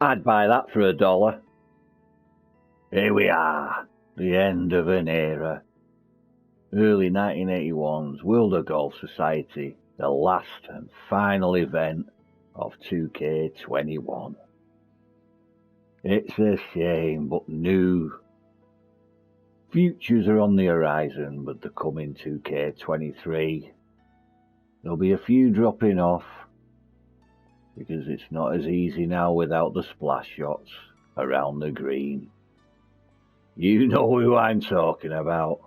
I'd buy that for $1. Here we are, the end of an era. Early 1981's World of Golf Society, the last and final event of 2K21. It's a shame, but new futures are on the horizon with the coming 2K23. There'll be a few dropping off because it's not as easy now without the splash shots around the green. You know who I'm talking about.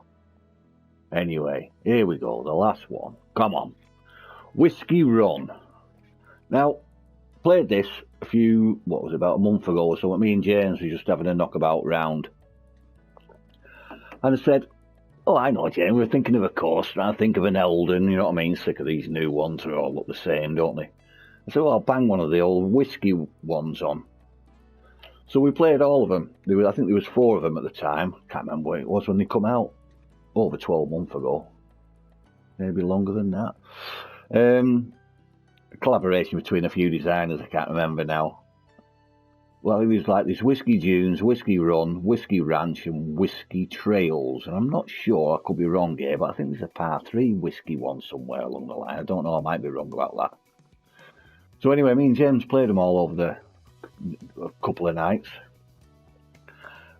Anyway, here we go, the last one. Come on. Whiskey Run. Now, played this about a month ago or so. Me and James were just having a knockabout round. And I said, oh, I know, James, we're thinking of a course, trying to think of an Eldon, you know what I mean? Sick of these new ones, they all look the same, don't they? I said, well, I'll bang one of the old whiskey ones on. So we played all of them. I think there was 4 of them at the time. Can't remember what it was when they come out. Over 12 months ago. Maybe longer than that. A collaboration between a few designers, I can't remember now. Well, it was like this Whiskey Dunes, Whiskey Run, Whiskey Ranch and Whiskey Trails. And I'm not sure, I could be wrong here, but I think there's a par 3 whiskey one somewhere along the line. I don't know, I might be wrong about that. So anyway, me and James played them all over a couple of nights.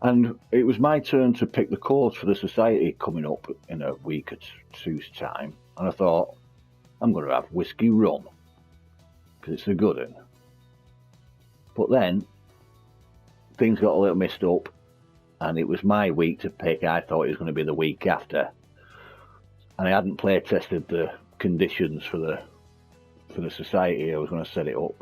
And it was my turn to pick the course for the society coming up in a week or two's time. And I thought, I'm going to have Whiskey Run, because it's a good one. But then, things got a little messed up, and it was my week to pick. I thought it was going to be the week after. And I hadn't play tested the conditions for the society. I was going to set it up.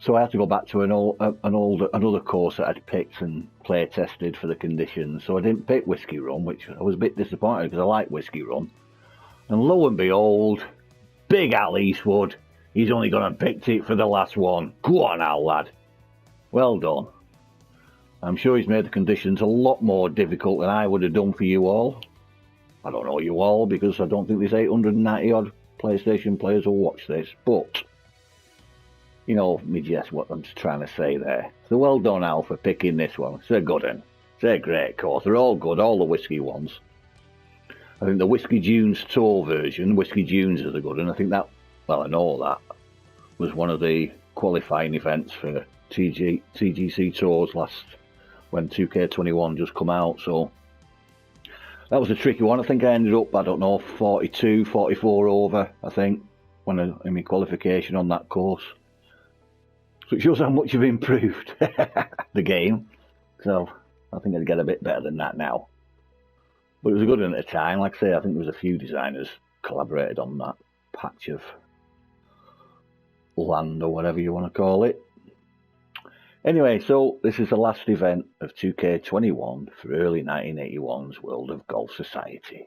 So I had to go back to another course that I'd picked and play tested for the conditions. So I didn't pick Whiskey Run, which I was a bit disappointed because I like Whiskey Run. And lo and behold, Big Al Eastwood, he's only gone and picked it for the last one. Go on, Al, lad. Well done. I'm sure he's made the conditions a lot more difficult than I would have done for you all. I don't know you all because I don't think there's 890 odd PlayStation players will watch this, but you know me just what I'm trying to say there. So well done, Al, for picking this one. It's a good one. It's a great course. They're all good, all the whiskey ones. I think the Whiskey Dunes Tour version, Whiskey Dunes is a good one. I think that, well, I know that was one of the qualifying events for TGC Tours last, when 2K21 just come out. So that was a tricky one. I think I ended up, I don't know, 42, 44 over, I think, in my qualification on that course. So it shows how much you've improved the game. So I think I'd get a bit better than that now. But it was a good one at the time. Like I say, I think there was a few designers collaborated on that patch of land or whatever you want to call it. Anyway, so this is the last event of 2K21 for Early 1981's World of Golf Society.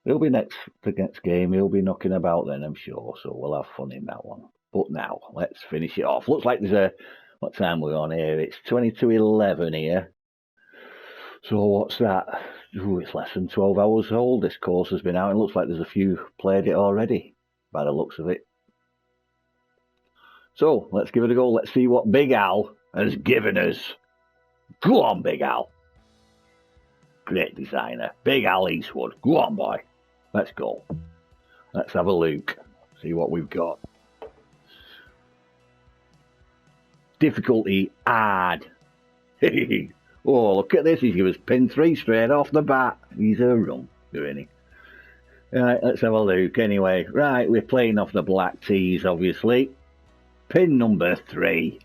It'll be the next game. He'll be knocking about then, I'm sure. So we'll have fun in that one. But now, let's finish it off. Looks like there's what time we're on here? It's 22:11 here. So what's that? Ooh, it's less than 12 hours old. This course has been out. It looks like there's a few played it already, by the looks of it. So, let's give it a go. Let's see what Big Al has given us. Go on, Big Al. Great designer. Big Al Eastwood. Go on, boy. Let's go. Let's have a look. See what we've got. Difficulty hard. Oh, look at this. He's given us pin 3 straight off the bat. He's a run, isn't he? Right, let's have a look. Anyway, right, we're playing off the black tees, obviously. Pin number 3.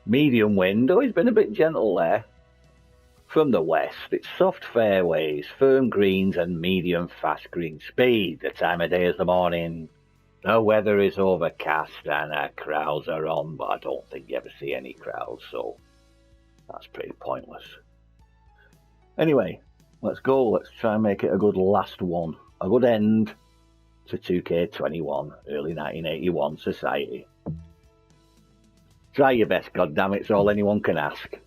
Medium wind. Oh, he's been a bit gentle there. From the west, it's soft fairways, firm greens and medium fast green speed. The time of day is the morning. The weather is overcast and crowds are on, but I don't think you ever see any crowds, so that's pretty pointless. Anyway, let's go. Let's try and make it a good last one. A good end to 2K21, Early 1981 Society. Try your best, goddammit, it's all anyone can ask.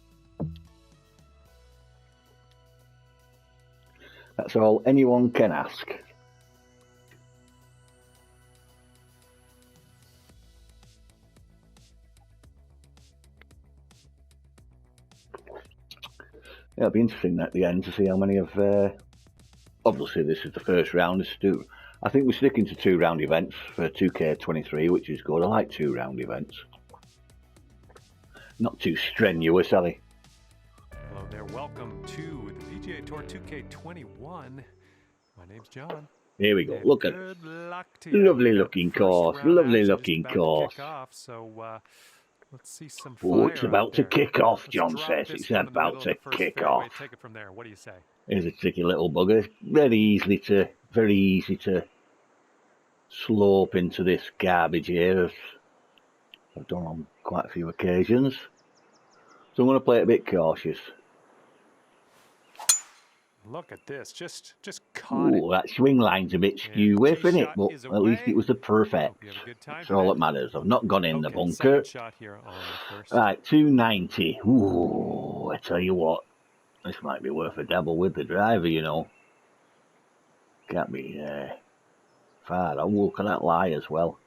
That's all anyone can ask. It'll be interesting at the end to see how many of. Obviously, this is the first round. I think we're sticking to 2-round events for 2K23, which is good. I like 2-round events. Not too strenuous, are they? Hello there. Welcome to the PGA Tour 2K21. My name's John. Here we go. And look at good luck to you. You. Lovely looking course. Lovely looking course. So let's see some Oh, fire it's about to kick off, John says. It's about to kick off. Take it from there. What do you say? Here's a tricky little bugger. Very easy to slope into this garbage here. I've done on quite a few occasions. So I'm going to play it a bit cautious. Look at this. Just caught it. That swing line's a bit skew isn't it? But at least it was the perfect. That's all that matters. I've not gone in the bunker. Shot here on the first. Right, 290. Ooh, I tell you what. This might be worth a dabble with the driver, you know. Can't be far. I'll walk on that lie as well.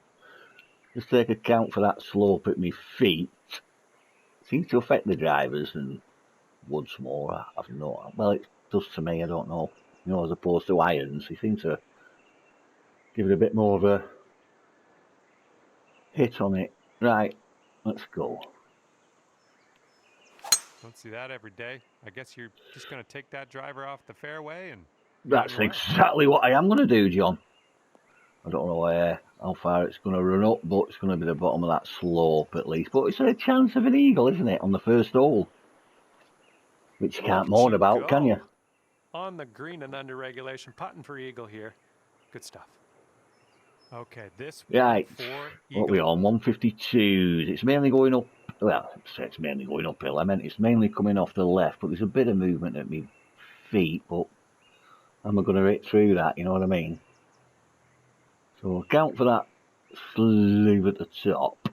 Just take account for that slope at my feet. Seems to affect the drivers and woods more. I've no. Well, it does to me. I don't know. You know, as opposed to irons, they seem to give it a bit more of a hit on it. Right, let's go. Don't see that every day. I guess you're just going to take that driver off the fairway and. That's exactly what I am going to do, John. I don't know how far it's going to run up, but it's going to be the bottom of that slope at least. But it's a chance of an eagle, isn't it, on the first hole? Which you can't moan about, can you? On the green and under regulation, putting for eagle here. Good stuff. Okay, this right. For what are we on? 152s. It's mainly going up. Well, it's mainly going uphill. I meant it's mainly coming off the left, but there's a bit of movement at my feet. But am I going to hit through that? You know what I mean? So account for that sleeve at the top.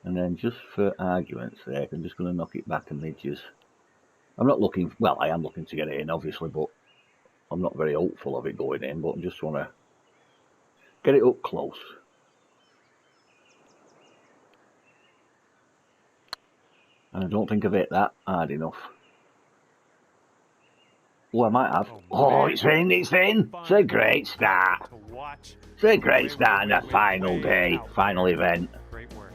And then just for argument's sake, I'm just going to knock it back a midges. I'm not looking, well, I am looking to get it in, obviously, but I'm not very hopeful of it going in, but I just want to get it up close. And I don't think I've hit that hard enough. Oh, I might have. Oh, it's in. It's a great start. It's a great start in the final day, final event. Great work.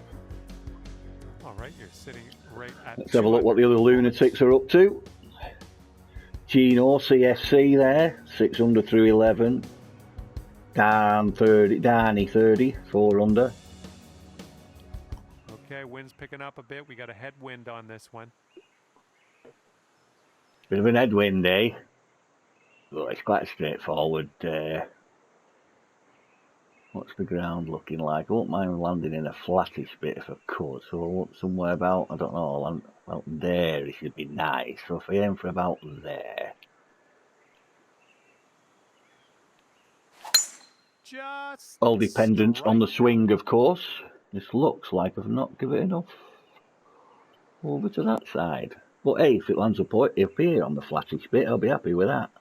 All right, you're sitting right at. Let's have a look what the other lunatics are up to. Gino, CSC there, 6 under through 11. Danny 30, 4 under. Okay, wind's picking up a bit. We got a headwind on this one. Bit of an headwind, eh? Well, it's quite straightforward. What's the ground looking like? I won't mind landing in a flattish bit if I could. So I want somewhere about, I don't know, about there. It should be nice. So if I aim for about there. Just all dependent on the swing, of course. This looks like I've not given it enough over to that side. But hey, if it lands up here on the flattish bit, I'll be happy with that.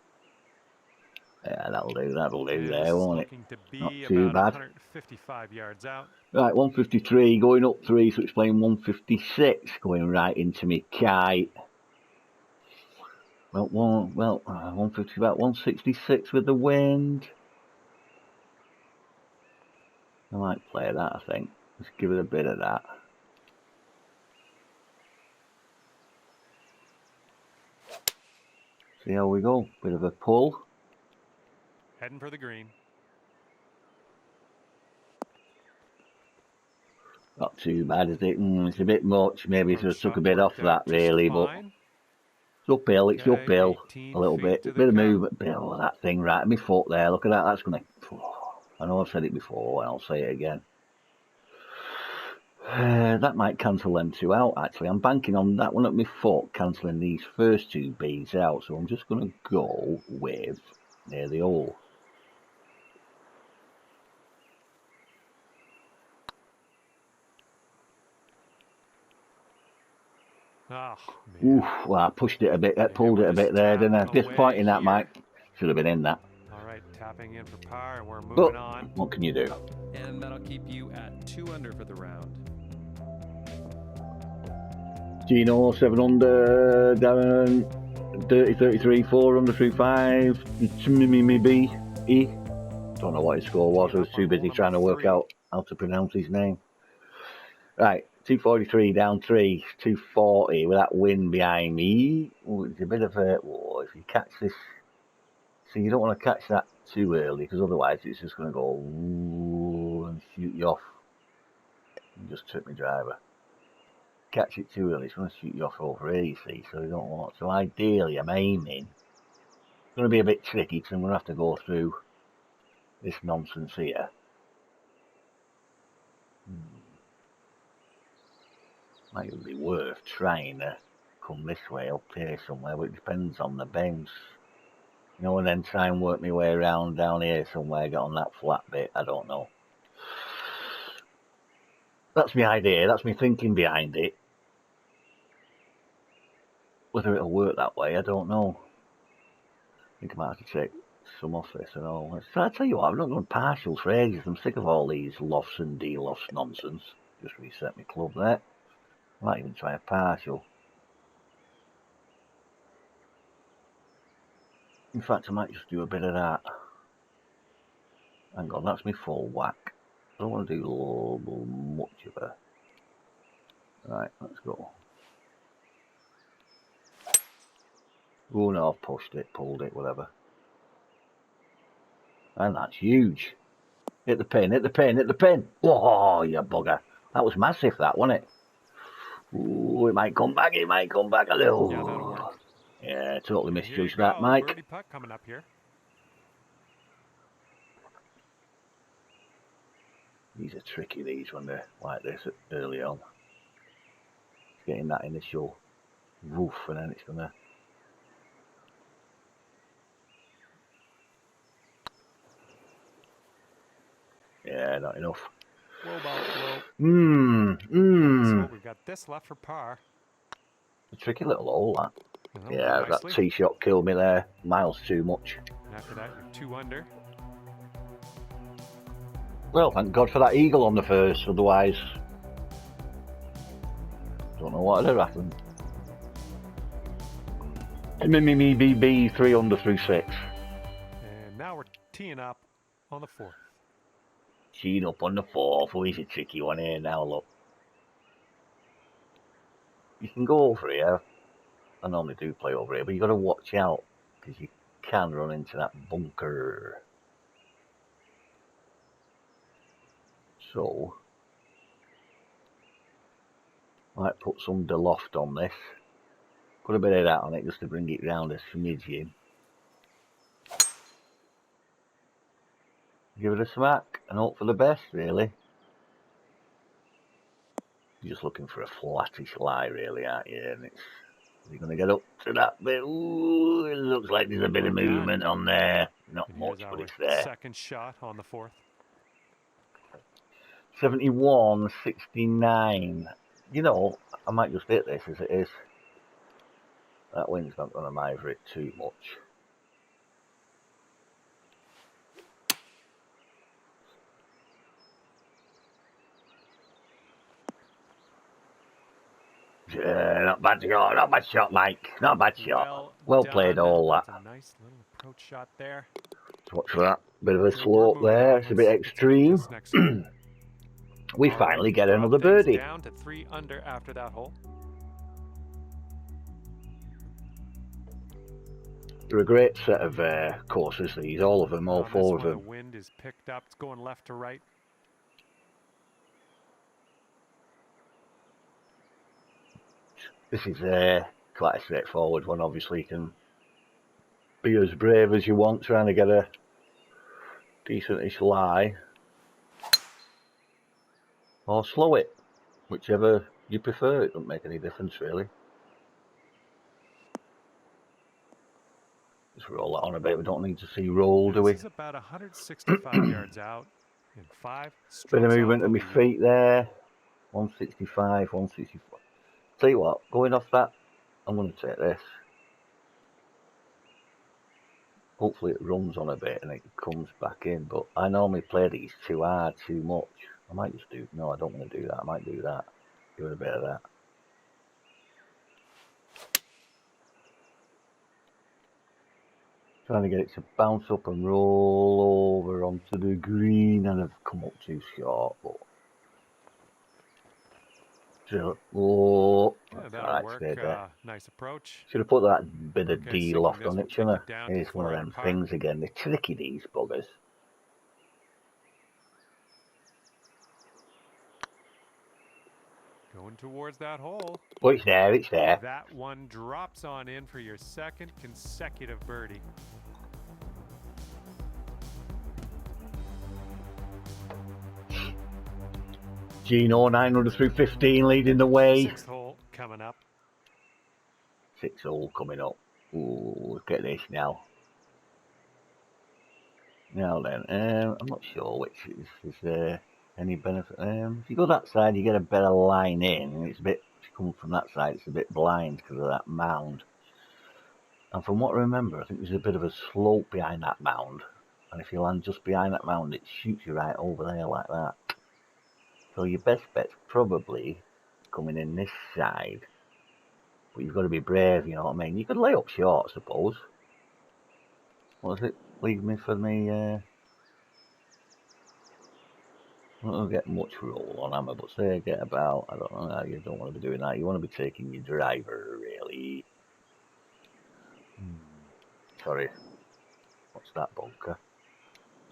Yeah, that'll do there, won't it? Not too bad. 155 yards out. Right, 153, going up 3, so it's playing 156, going right into me kite. Well, 150, about 166 with the wind. I might play that, I think. Let's give it a bit of that. See how we go. Bit of a pull. Heading for the green. Not too bad, is it? It's a bit much. Maybe if I took a bit off that, really, but it's uphill. It's uphill a little bit. A bit of movement. Oh, that thing right at my foot there. Look at that. That's going to. I know I've said it before, and I'll say it again. That might cancel them two out, actually. I'm banking on that one at my foot, cancelling these first two beads out. So I'm just going to go with near the hole. Oh, oof, well, I pushed it a bit, pulled it a bit there, didn't I? Disappointing that, Mike. Should have been in that. All right, tapping in for par, and we're moving on. What can you do? And that'll keep you at 2 under for the round. Gino 7 under, Darren 30, 33, 4 under through 5. Maybe E. Don't know what his score was. I was too busy trying to work out how to pronounce his name. Right, 243 down 3, 240 with that wind behind me. Oh, it's a bit of a. Oh, if you catch this, so you don't want to catch that too early because otherwise it's just going to go and shoot you off. You just took my driver. Catch it too early, it's going to shoot you off over here, you see, so you don't want. So ideally, I'm aiming. It's going to be a bit tricky because I'm going to have to go through this nonsense here. Might even be worth trying to come this way up here somewhere, but it depends on the bounce. You know, and then try and work my way around down here somewhere, get on that flat bit, I don't know. That's my idea, that's my thinking behind it. Whether it'll work that way, I don't know. I think I might have to take some off this and all. So I tell you what, I've not done partials for ages. I'm sick of all these lofts and de-lofts nonsense. Just reset my club there. I might even try a partial. In fact, I might just do a bit of that. Hang on, that's my full whack. I don't want to do much of a. Right, let's go. Oh no, I've pushed it, pulled it, whatever. And that's huge. Hit the pin, hit the pin, hit the pin. Oh, you bugger. That was massive, that, wasn't it? Ooh, it might come back a little. Yeah, that'll work. Yeah, totally misjudged that, Mike. Birdie putt coming up here. These are tricky, these, when they're like this early on. Getting that initial woof, and then it's gonna. Yeah, not enough. So we've got this left for par. A tricky little hole, that. Well, Yeah, nicely. that tee shot killed me there. Miles too much. And after that, you're 2 under. Well, thank God for that eagle on the first, otherwise. Don't know what would have happened. Me, 3 under through 6. And now we're teeing up on the 4th. Teeing up on the 4th. Oh, he's a tricky one here now, look. You can go over here. I normally do play over here, but you've got to watch out because you can run into that bunker. So, I might put some loft on this. Put a bit of that on it just to bring it round a smidgen. Give it a smack and hope for the best, really. You're just looking for a flattish lie, really, aren't you? And it's you're going to get up to that bit. Ooh, it looks like there's a bit of movement on there. Not much, but it's there. Second shot on the 4th. 71, 69. You know, I might just hit this as it is. That wind's not going to miver it too much. Yeah, not bad shot, not bad shot, Mike. Not bad shot. Well played, all that. That's a nice little approach shot there. Watch for that. Bit of a slope there. It's a bit extreme. We finally get another birdie. Down to 3 under after that hole. They're a great set of courses, these. All of them, all 4 of them. The wind is picked up. It's going left to right. This is quite a straightforward one. Obviously, you can be as brave as you want, trying to get a decentish lie. Or slow it, whichever you prefer. It doesn't make any difference, really. Just roll that on a bit. We don't need to see roll, do we? This is about 165 yards out in 5 strokes. Bit of movement at my feet there. 165, 164. Tell you what, going off that, I'm going to take this. Hopefully it runs on a bit and it comes back in, but I normally play these too hard, too much. I might just do, no, I don't want to do that. I might do that. Give it a bit of that. Trying to get it to bounce up and roll over onto the green, and I've come up too short. But oh, Yeah, that's that'll alright, work. stayed there. Nice approach. Should have put that bit of Okay, D sinking loft this on will it, take shouldn't it I? down to It's one of 4 under them par. things again. They're tricky, these buggers. Going towards that hole. Oh, it's there, it's there. That one drops on in for your second consecutive birdie. Gino, 900 through 15, leading the way. 6th hole coming up. 6 hole coming up. Ooh, look at this now. Now then, I'm not sure which is there any benefit. If you go that side, you get a better line in. It's a bit, if you come from that side, it's a bit blind because of that mound. And from what I remember, I think there's a bit of a slope behind that mound. And if you land just behind that mound, it shoots you right over there like that. So your best bet's probably coming in this side. But you've got to be brave, you know what I mean? You could lay up short, I suppose. What does it leave me for me? I don't get much roll on hammer, but say I get about, I don't know, you don't want to be doing that. You want to be taking your driver, really. Sorry. What's that bunker?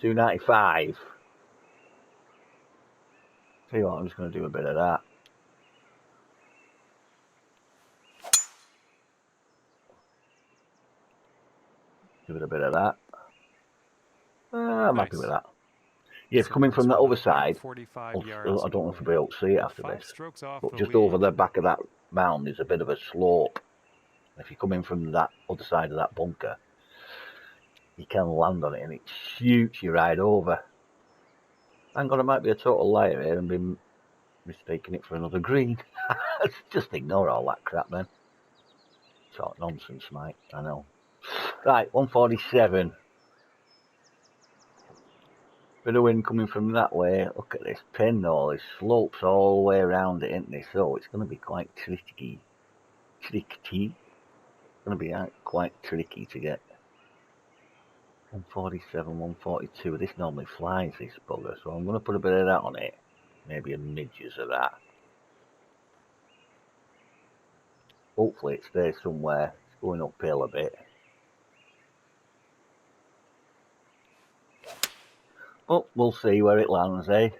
295. Tell you what, I'm just going to do a bit of that. Give it a bit of that. I'm happy with that. Yeah, if coming from that other side, I don't know if I'll be able to see it after this, but just over the back of that mound is a bit of a slope. If you're coming from that other side of that bunker, you can land on it and it shoots you right over. Hang on, I might be a total liar here and be mistaking it for another green. Just ignore all that crap then. Talk nonsense, Mike, I know. Right, 147. Bit of wind coming from that way. Look at this pin though, there's slopes all the way around it, isn't there? So it's going to be quite tricky. It's going to be quite tricky to get. 147, 142. This normally flies, this bugger, so I'm going to put a bit of that on it. Maybe a midges of that. Hopefully it stays somewhere. It's going uphill a bit. But we'll see where it lands, eh?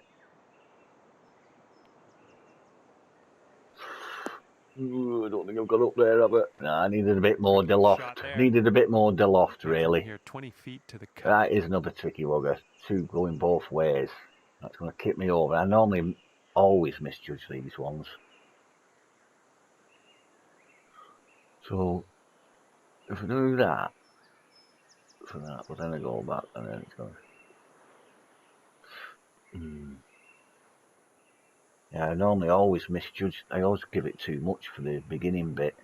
Ooh, I don't think I've got up there, have I? No, I needed a bit more deloft. Needed a bit more deloft, really. Here, 20 feet to the cup. That is another tricky wugger. Two going both ways. That's going to kick me over. I normally always misjudge these ones. So, if I do that, for that, but then I go back and then it's going. Yeah, I normally always misjudge. I always give it too much for the beginning bit.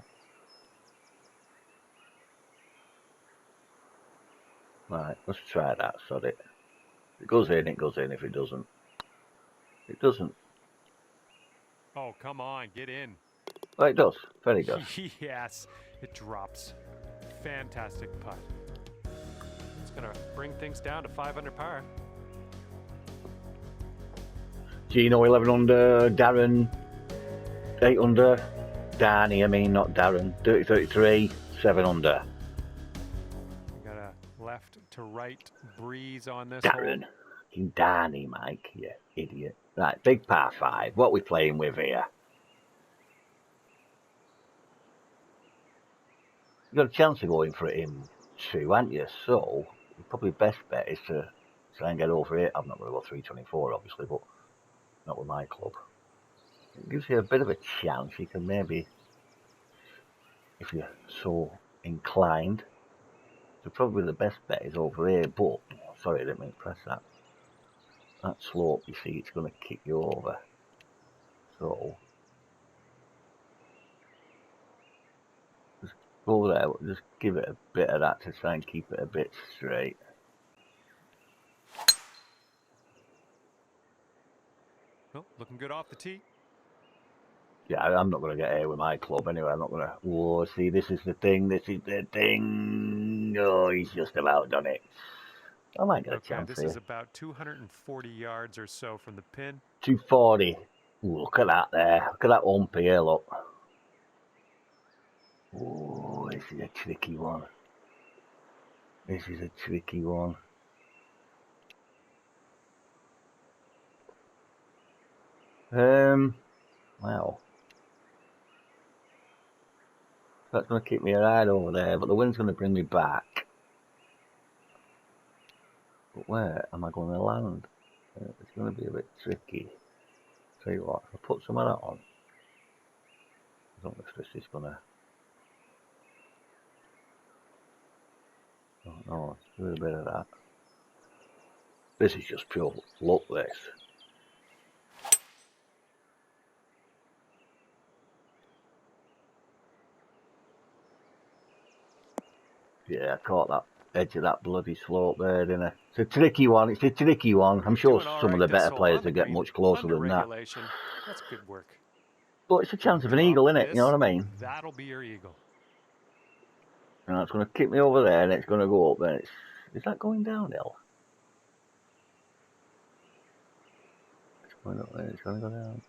Right, let's try that, sod it. If it goes in, it goes in. If it doesn't, it doesn't. Oh, come on, get in. Well, it does. Very good. Yes, it drops. Fantastic putt. It's going to bring things down to 5 under par. Gino 11 under, Darren 8 under, Danny, I mean, not Darren, 33, 7 under. We got a left to right breeze on this Darren, hole. Danny, Mike, you idiot. Right, big par 5. What are we playing with here? You've got a chance of going for it in 2, haven't you? So, probably best bet is to try and get over it. I'm not going to go 324, obviously, but not with my club. It gives you a bit of a chance. You can maybe, if you're so inclined, so probably the best bet is over here, but, sorry, I didn't mean to press that. That slope, you see, it's going to kick you over. So, just go there, just give it a bit of that to try and keep it a bit straight. Oh, looking good off the tee. Yeah, I'm not going to get here with my club anyway. I'm not going to. Whoa, see, this is the thing. This is the thing. No, he's just about done it. I might get a chance this here. is about 240 yards or so from the pin. 240. Ooh, look at that there. Look at that ump here, look. Oh, this is a tricky one. This is a tricky one. Well. That's going to keep me right over there, but the wind's going to bring me back. But where am I going to land? It's going to be a bit tricky. Tell you what, if I put some of that on, I don't know if this is going to... I don't know, let's do a bit of that. This is just pure luck, this. Yeah, I caught that edge of that bloody slope there, didn't I? It's a tricky one, it's a tricky one. I'm sure some of the better players will get much closer than that. That's good work. But it's a chance of an eagle, isn't it? You know what I mean? That'll be your eagle. And it's going to kick me over there, and it's going to go up, and it's... Is that going downhill? It's going up there, it's going to go down.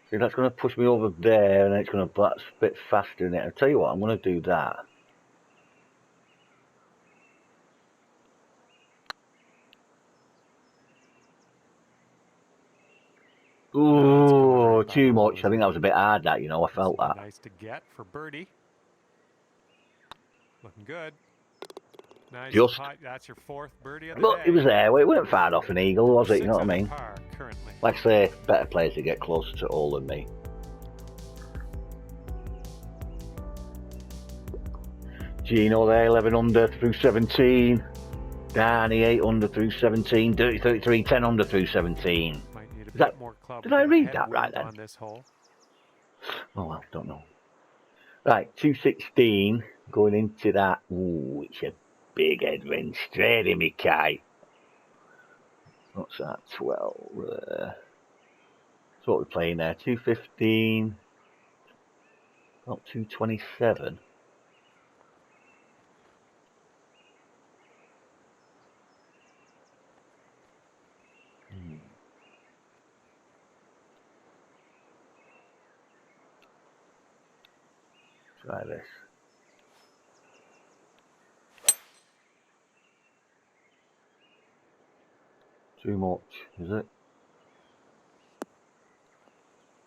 See, that's going to push me over there, and it's going to... That's a bit faster than it. I'll tell you what, I'm going to do that. Ooh, too much. I think that was a bit hard, that, you know. I felt that. Nice to get for birdie. Looking good. Nice. Just. That's your fourth birdie of the Look, day. it was there. It weren't far off an eagle, was it? You know what I mean? Par currently. Like I say, better players to get closer to all than me. Gino there, 11 under through 17. Danny, 8 under through 17. Dirty 33, 10 under through 17. Might need a Is that, bit more club. did I read that right then? On this hole. Oh, well, don't know. Right, 216 going into that. Ooh, it's a big headwind straight in me kite. What's that? 12. That's what we're playing there. 215. Not 227. Try this. Too much, is it?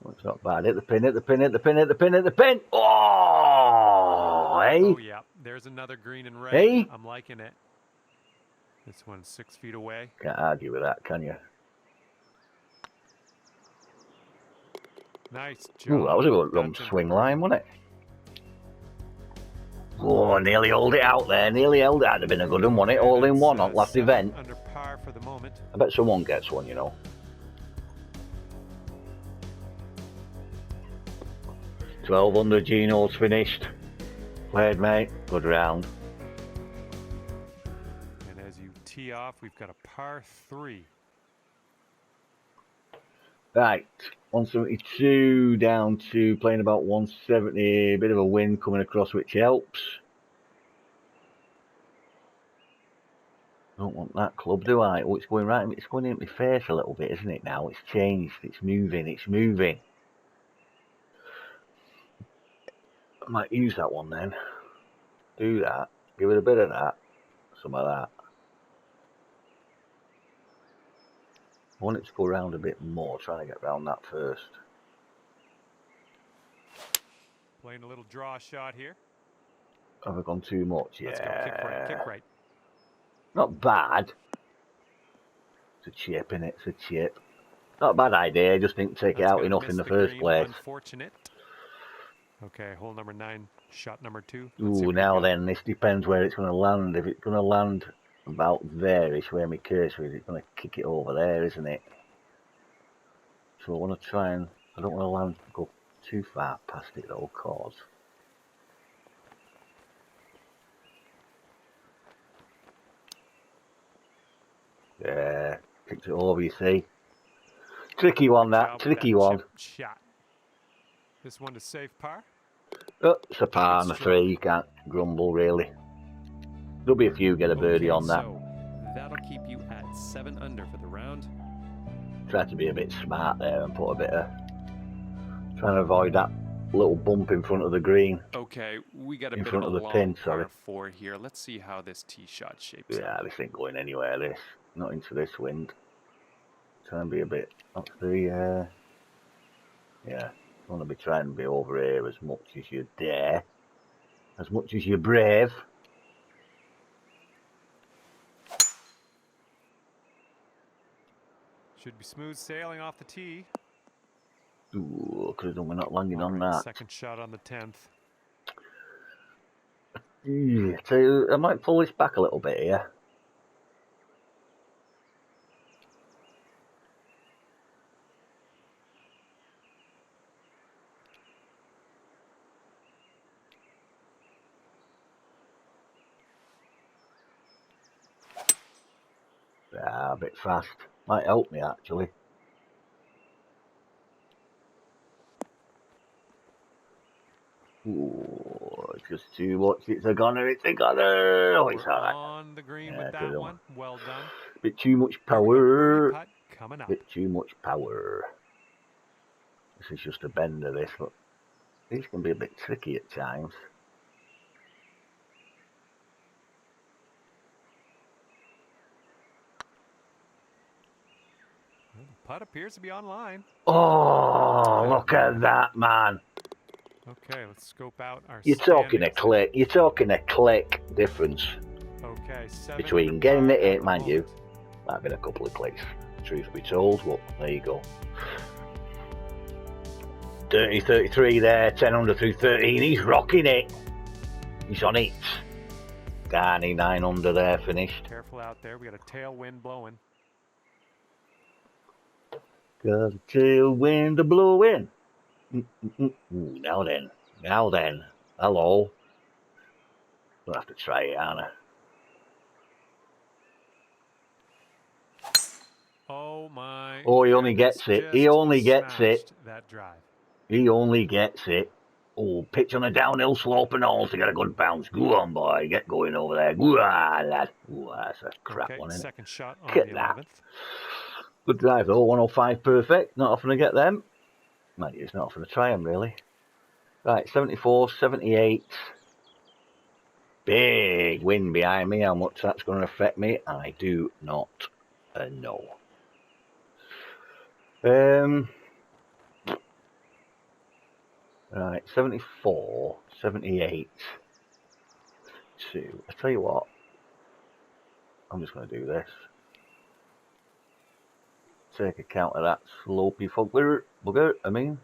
Well, it's not bad. Hit the pin, hit the pin, hit the pin, hit the pin, hit the pin. Oh, hey? Oh, yeah. There's another green and red. Hey? I'm liking it. This one's 6 feet away. Can't argue with that, can you? Nice job. Ooh, that was a good run swing line, wasn't it? Oh, nearly held it out there. Nearly held it. That'd have been a good one, wasn't it? All in one on last event. Under par for the moment. I bet someone gets one, you know. 12 under, Gino's finished. Played, mate. Good round. And as you tee off, we've got a par 3. Right, 172 down to playing about 170. A bit of a wind coming across, which helps. Don't want that club, do I? Oh, it's going right. It's going in my face a little bit, isn't it? Now it's changed. It's moving. It's moving. I might use that one then. Do that. Give it a bit of that. Some of that. I want it to go around a bit more, trying to get around that first. Playing a little draw shot here. Have I gone too much? Let's yeah. go. Kick right. Kick right. Not bad. It's a chip, innit? It's a chip. Not a bad idea. I just didn't take it out enough in the first place. Unfortunate. Okay, hole number 9, shot number 2. Ooh, now then, this depends where it's going to land. If it's going to land about there-ish where my cursor is, it's going to kick it over there, isn't it? So I want to try and... I don't want to go too far past it though, cause... Yeah, kicked it over, you see. Tricky one, that. Tricky one. Shot. This one to save par? Oh, it's a par and a 3. You can't grumble, really. There'll be a few get a birdie Okay, on that. so that'll keep you at 7 under for the round. Try to be a bit smart there and put a bit of... Trying to avoid that little bump in front of the green. Okay, we got a In bit front of of a the long pin, sorry. par 4 here. Let's see how this tee shot shapes Yeah, up. this ain't going anywhere, this. Not into this wind. Try and be a bit... That's the... Yeah, you want to be trying to be over here as much as you dare. As much as you're brave. Should be smooth sailing off the tee. Ooh, could have done with not landing All on right, that. second shot on the 10th. Yeah, so I might pull this back a little bit here. Ah, a bit fast. Might help me actually. Ooh, it's just too much. It's a goner. It's a goner. Oh, it's We're alright. on the green Yeah, with that one. Well done. Bit too much Here we go, birdie power. putt coming up. Bit too much power. This is just a bender, this, but these can be a bit tricky at times. Well, the putt appears to be online. Oh, look at that, man. Okay, let's scope out our You're talking a standings. click. You're talking a click difference Okay, 7 between under getting par it at in, the mind you. moment. Might have been a couple of clicks, truth be told, but there you go. 30, 33 there, 10 under through 13. He's rocking it. He's on it. Garney 9 under there, finished. Careful out there. We got a tailwind blowing. Got a tailwind blowing. Now then. Now then. Hello. We'll have to try it, aren't I? Oh my. Oh, he only goodness, gets it. He just only gets it. smashed that drive. He only gets it. Oh, pitch on a downhill slope and all to get a good bounce. Go on, boy. Get going over there. Go on, lad. Ooh, that's a crap Okay, one, isn't it? second shot on Get the that. 11th. Good drive, though. 105 perfect. Not often to get them. Man, it's not often to try them, really. Right, 74, 78. Big wind behind me. How much that's going to affect me, I do not know. Right, 74, 78, 2. I tell you what, I'm just going to do this. Take account of that slopey bugger, I mean.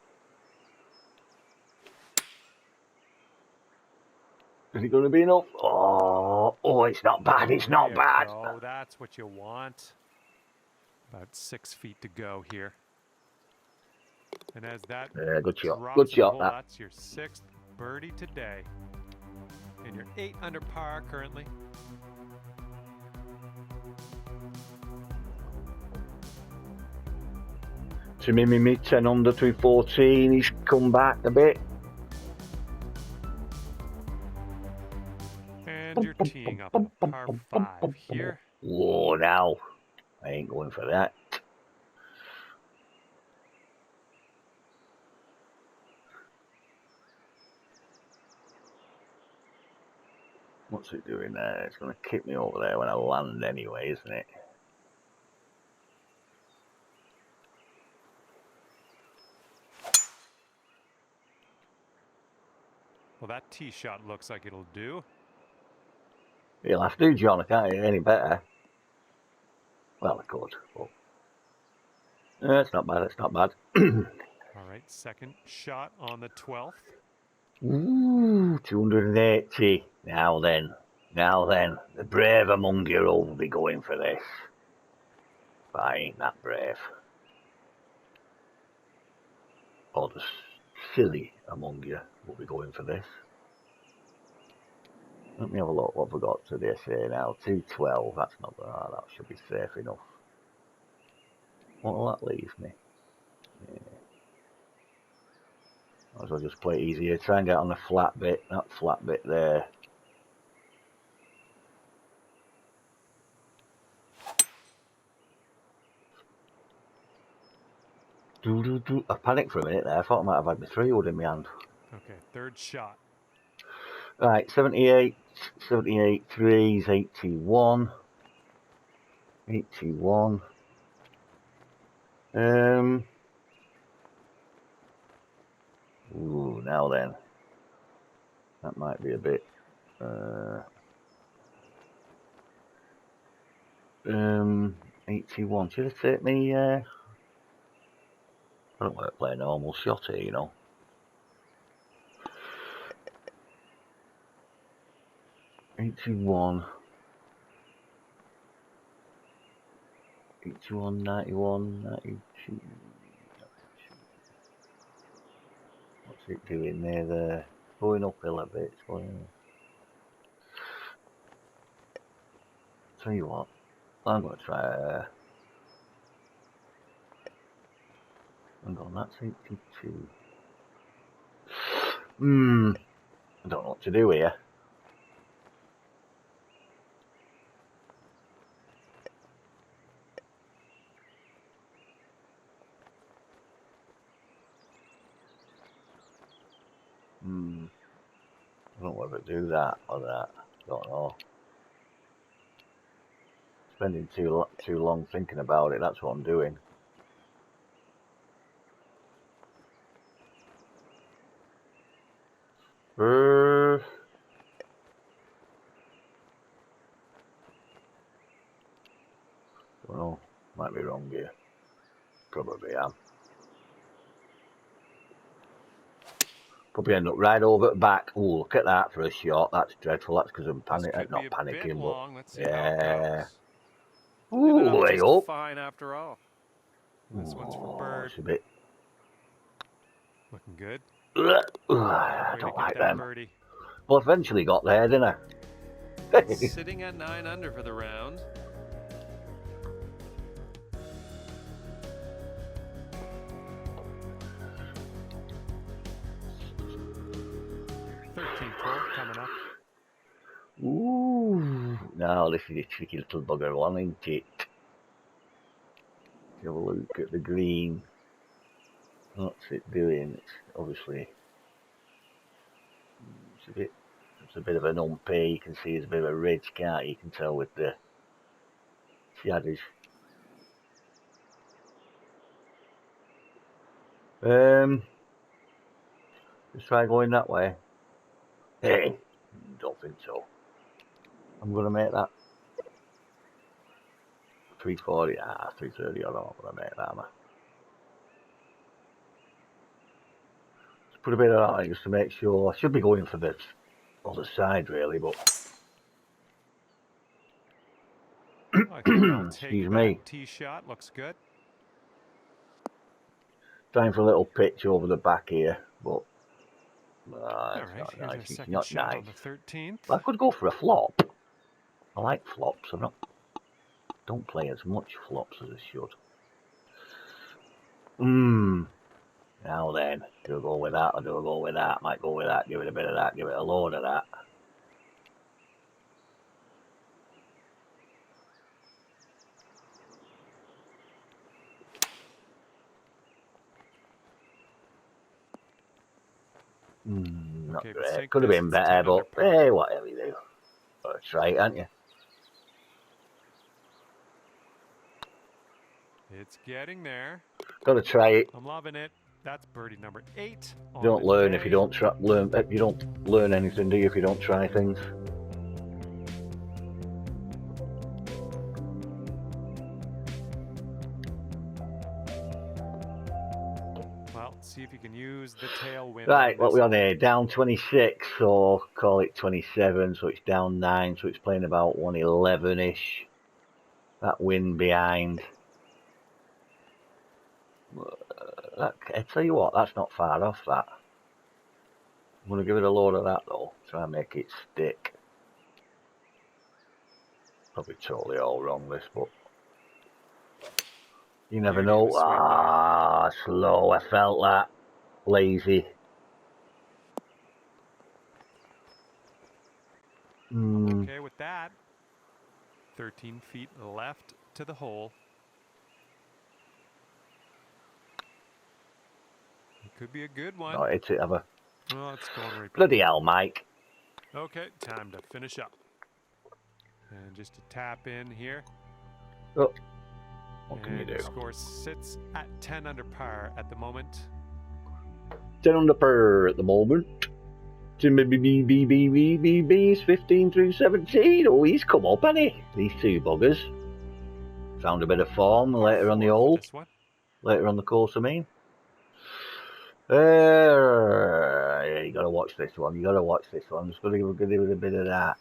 Is it going to be enough? Oh, it's not bad, it's not bad. Oh, that's what you want. About 6 feet to go here. And as that Good shot, drops good in the shot hole, that. that's your 6th birdie today. And you're 8 under par currently. To me, 10 under through 14, he's come back a bit. And you're teeing up on a par 5 here. Whoa, now. I ain't going for that. What's it doing there? It's going to kick me over there when I land anyway, isn't it? Well, that tee shot looks like it'll do. You'll have to, John. I can't hear any better. Well, I could, but... it's not bad, it's not bad. All right, second shot on the 12th. Ooh, 280. Now then. The brave among you will be going for this. But I ain't that brave. Or the silly among you will be going for this. Let me have a look what we got to this here now. 212, that's not bad. That should be safe enough. What will that leave me? Yeah. Might as well just play it easier. Try and get on the flat bit, that flat bit there. I panicked for a minute there. I thought I might have had my 3-wood in my hand. Okay, third shot. Right, 78, 78, 3's 81. 81. Ooh, now then. That might be a bit. 81. Should I take me? I don't want to play a normal shot here, you know. '81, 91, 92. What's it doing there? Going uphill a bit. Tell you what, I'm going to try. Hang on, that's 82. I don't know what to do here. I don't know whether to do that or that. Don't know. Spending too long thinking about it. That's what I'm doing. Don't know. Might be wrong here. Probably am. Probably end up right over the back. Ooh, look at that for a shot. That's dreadful. That's because I'm panicking. Not panicking, but Let's see yeah. how it goes. Ooh, way up. Fine after all. This one's for bird. It's a bit. Looking good. I don't like them. Birdie. Well, eventually got there, didn't I? Sitting at 9 under for the round. Coming up. Ooh, now this is a tricky little bugger one, isn't it? Have a look at the green. What's it doing? It's obviously it's a bit of an umpy. You can see there's a bit of a ridge, can't you? You can tell with the shadows. Let's try going that way. Hey, don't think so. I'm gonna make that 340. 330. I don't know what I make that, man. Let's put a bit of that in just to make sure. I should be going for the other side, really, but excuse me. Tee shot looks good. Trying for a little pitch over the back here, but it's not nice. It's not nice. On the 13th. I could go for a flop. I like flops. Don't play as much flops as I should. Now then, do I go with that or do I go with that? Might go with that. Give it a bit of that. Give it a load of that. Not great. Could have been better, but hey, whatever you do. Gotta try it, aren't you? It's getting there. Gotta try it. I'm loving it. That's birdie number 8. You don't learn if you don't try. You don't learn anything, do you? If you don't try things. See if you can use the tailwind. Right, what we on here? Down 26, or call it 27, so it's down 9, so it's playing about 111-ish. That wind behind. I tell you what, that's not far off that. I'm going to give it a load of that though, try and make it stick. Probably totally all wrong this, but you never know. Slow. I felt that. Lazy. Okay with that. 13 feet left to the hole. Could be a good one. Not hit it ever. Oh, it's going right. Bloody hell, Mike. Okay, time to finish up. And just to tap in here. Oh, what can you do? The score sits at 10 under par at the moment. 10 under par at the moment. B's 15 through 17. Oh, he's come up, hasn't he? These two buggers. Found a bit of form later on the hole. Later on the course, I mean. You gotta watch this one. You gotta watch this one. I'm just gonna give it a bit of that.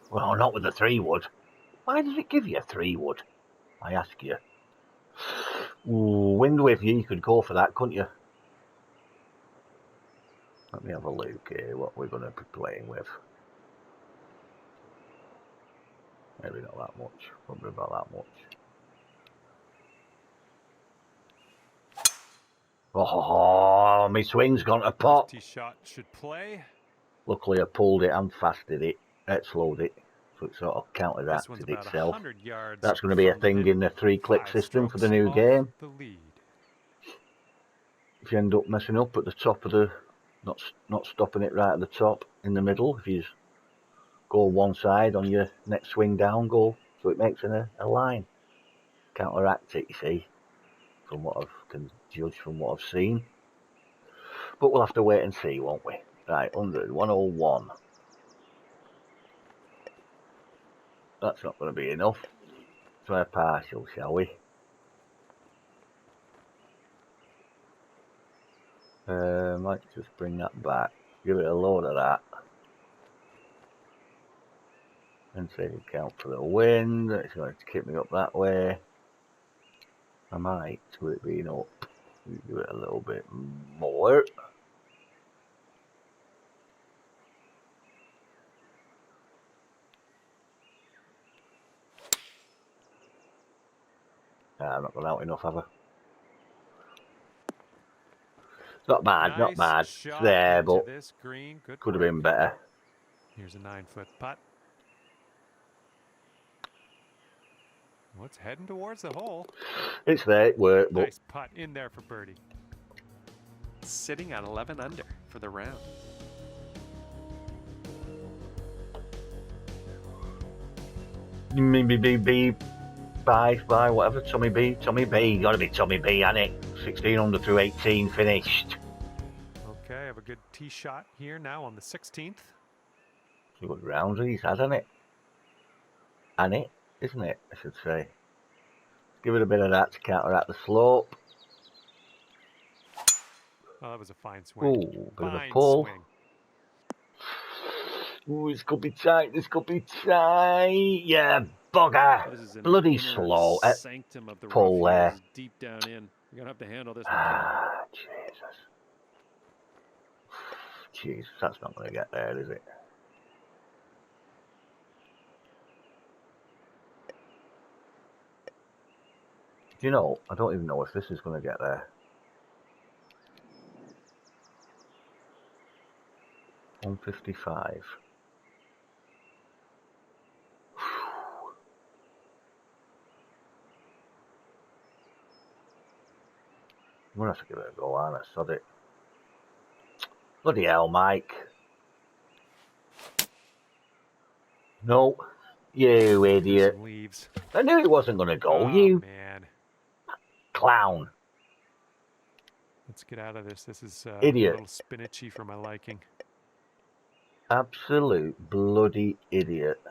Well, not with the 3-wood. Why does it give you a 3-wood? I ask you. Ooh, wind with you could go for that, couldn't you? Let me have a look here, what we're going to be playing with. Maybe not that much, probably about that much. Oh, my swing's gone to pot. Tee shot should play. Luckily I pulled it and fasted it, slowed it, so it sort of counteracted itself. That's going to be a thing in the 3-click system for the new game. If you end up messing up at the top of the, not stopping it right at the top, in the middle, if you go one side on your next swing down, go so it makes a line. Counteract it, you see, from what I can judge from what I've seen. But we'll have to wait and see, won't we? Right, 100, 101. That's not going to be enough. Try a partial, shall we? Might just bring that back. Give it a load of that. And take account for the wind. It's going to keep me up that way. I might, with it being up, do it a little bit more. I'm not going out enough, have I? Not bad, not bad. It's there, but could have been better. Here's a 9-foot putt. Well, it's heading towards the hole. It's there, it worked, but nice putt in there for birdie. Sitting at 11 under for the round. B, by whatever, Tommy B. Gotta be Tommy B, hasn't it? 16 under through 18 finished. Okay, I have a good tee shot here now on the 16th. See what rounds he's had, hasn't it? And it, isn't it, I should say. Give it a bit of that to counteract the slope. Oh, that was a fine swing. Ooh, bit of a pull. Ooh, this could be tight, Yeah, bugger. Bloody slow. Pull there. Deep down in. You're going to have to handle this one. Ah, Jesus, that's not going to get there, is it? Do you know, I don't even know if this is going to get there. 155. I'm going to have to give it a go, aren't I? Sod it. Bloody hell, Mike. No. You idiot. I knew it wasn't going to go. Oh, you man. Clown. Let's get out of this. This is idiot. A little spinachy for my liking. Absolute bloody idiot.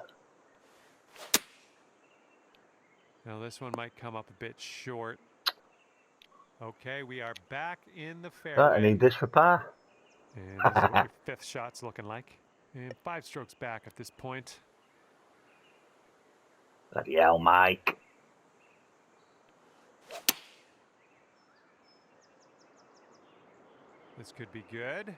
Now this one might come up a bit short. Okay, we are back in the fairway. I need this for par. And this is what your 5th shot's looking like. And 5 strokes back at this point. Bloody hell, Mike. This could be good.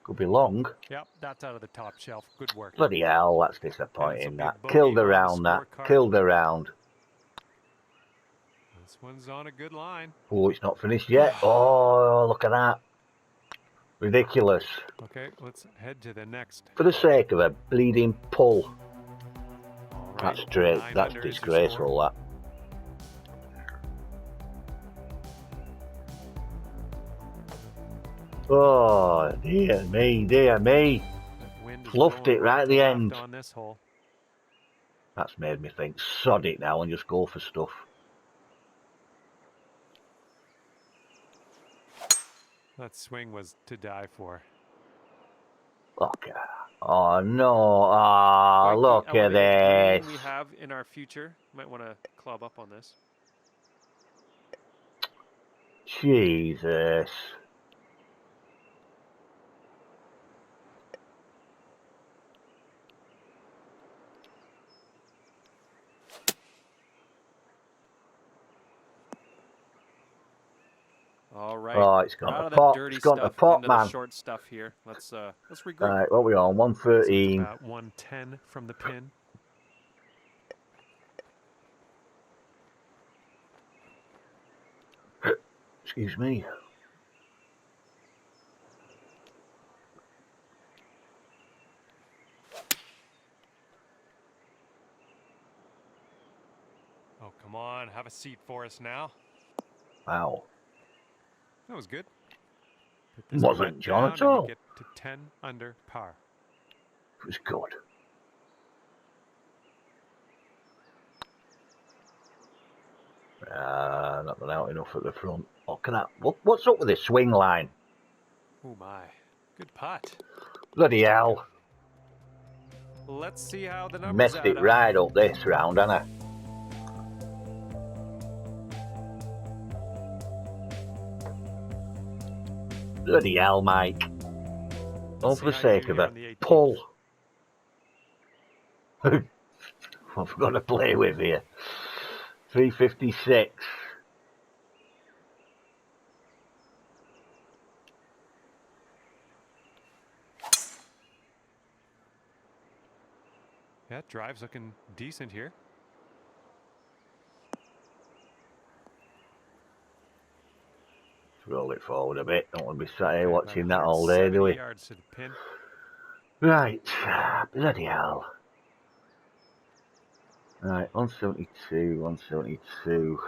Could be long. Yep, that's out of the top shelf. Good work. Bloody hell, that's disappointing. That killed the round. Killed the round. This one's on a good line. Oh, it's not finished yet. Oh, look at that. Ridiculous. Okay, let's head to the next. For the sake of a bleeding pull. Right. That's straight. That's disgraceful, that. Oh, dear me, dear me. That wind is Fluffed blowing it right at the left end. on this hole. That's made me think, sod it now and just go for stuff. That swing was to die for. Look at that. Oh no, oh, Quite look the at elevated this. green we have in our future. Might want to club up on this. Jesus. All right. Oh, it's We're gone out to of the pot. dirty It's gone to stuff pot, into the man. short stuff here. Let's regroup. Right, what are we on? So 113. it's about 110 from the pin. Excuse me. Oh, come on. Have a seat for us now. Wow. That was good. Put this Wasn't wet John down at and all. you get to 10 under par. It was good. Not been out enough at the front. Look at that. What's up with this swing line? Oh, my. Good putt. Bloody hell. Let's see how the numbers Messed add it up. right up this round, haven't I? Bloody hell, Mike. All for the sake of it. Pull. I've got to play with here. 356. Yeah, drive's looking decent here. Roll it forward a bit. Don't want to be sat here Okay, watching about that all day, do 170 we? yards to the pin. Right. Bloody hell. Right, 172, 172.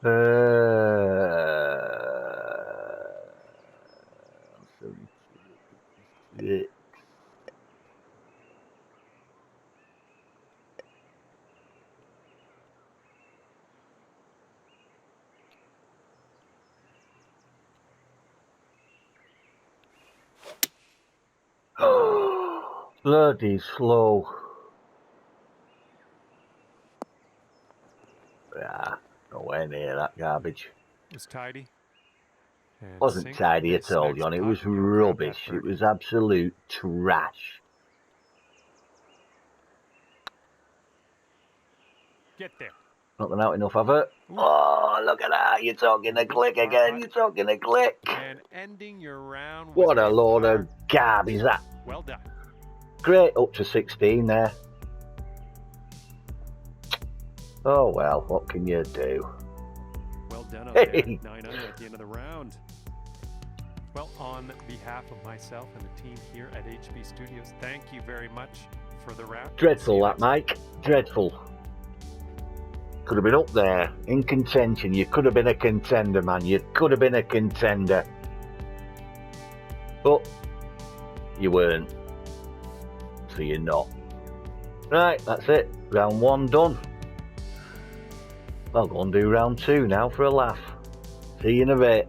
176. Bloody slow. Yeah, nowhere near that garbage. It was tidy. And Wasn't sink tidy this at all, next John. It putt was and go grab that rubbish. It birdie. was absolute trash. Get there. Not been out enough of it. Oh, look at that. You're talking a click again. You're talking a click. And ending your round What with a load par. of garbage that. Well done. Great, up to 16 there. Oh well, what can you do? Well done out there. Hey. 9 under at the end of the round. Well, on behalf of myself and the team here at HB Studios, thank you very much for the round. Dreadful that, Mike. Dreadful. Could have been up there in contention. You could have been a contender, man. You could have been a contender. But you weren't. So you're not. Right, that's it. Round 1 done. I'll go and do round 2 now for a laugh. See you in a bit.